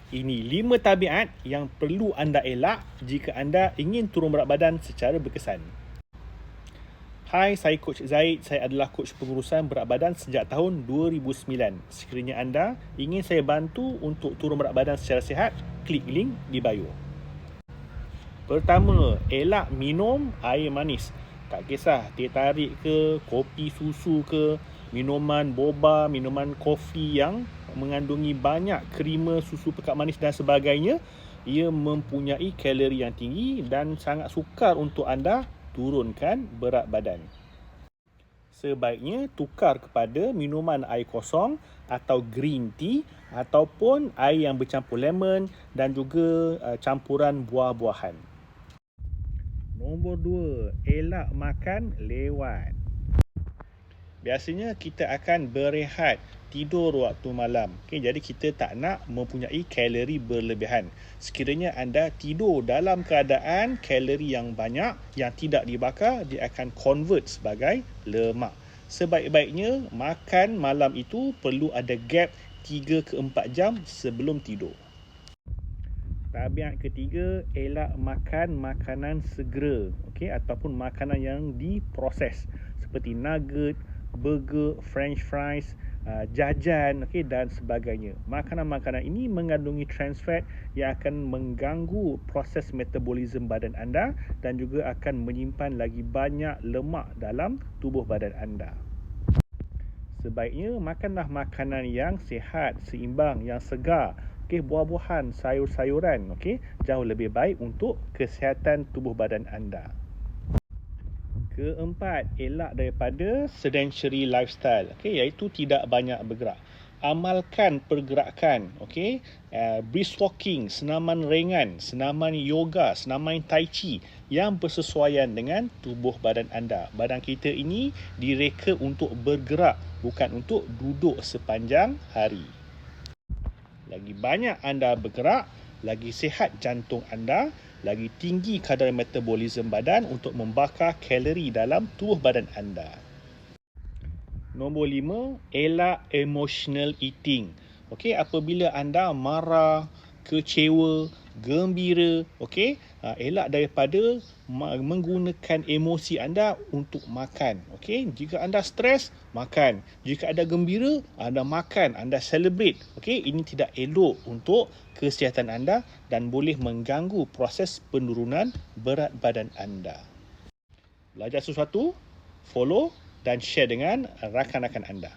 Ini 5 tabiat yang perlu anda elak jika anda ingin turun berat badan secara berkesan. Hai, saya Coach Zaid. Saya adalah coach pengurusan berat badan sejak tahun 2009. Sekiranya anda ingin saya bantu untuk turun berat badan secara sihat, klik link di bio. Pertama, elak minum air manis. Tak kisah teh tarik ke, kopi susu ke, minuman boba, minuman kopi yang mengandungi banyak krima, susu pekat manis dan sebagainya. Ia mempunyai kalori yang tinggi dan sangat sukar untuk anda turunkan berat badan. Sebaiknya tukar kepada minuman air kosong atau green tea ataupun air yang bercampur lemon dan juga campuran buah-buahan. Nombor 2, elak makan lewat. Biasanya kita akan berehat, tidur waktu malam. Jadi kita tak nak mempunyai kalori berlebihan. Sekiranya anda tidur dalam keadaan kalori yang banyak, yang tidak dibakar, dia akan convert sebagai lemak. Sebaik-baiknya makan malam itu perlu ada gap 3 ke 4 jam sebelum tidur. Tabiat ketiga, elak makan makanan segera, ataupun makanan yang diproses seperti nugget, burger, french fries, jajan, dan sebagainya. Makanan-makanan ini mengandungi trans fat yang akan mengganggu proses metabolisme badan anda dan juga akan menyimpan lagi banyak lemak dalam tubuh badan anda. Sebaiknya makanlah makanan yang sihat, seimbang, yang segar. Buah-buahan, sayur-sayuran, jauh lebih baik untuk kesihatan tubuh badan anda. Keempat, elak daripada sedentary lifestyle, iaitu tidak banyak bergerak. Amalkan pergerakan, brisk walking, senaman ringan, senaman yoga, senaman tai chi yang bersesuaian dengan tubuh badan anda. Badan kita ini direka untuk bergerak, bukan untuk duduk sepanjang hari. Lagi banyak anda bergerak, lagi sihat jantung anda, lagi tinggi kadar metabolisme badan untuk membakar kalori dalam tubuh badan anda. Nombor 5, elak emotional eating. Apabila anda marah, kecewa, gembira, elak daripada menggunakan emosi anda untuk makan. Jika anda stres, makan. Jika anda gembira, anda makan, anda celebrate. Ini tidak elok untuk kesihatan anda dan boleh mengganggu proses penurunan berat badan anda. Belajar sesuatu, follow dan share dengan rakan-rakan anda.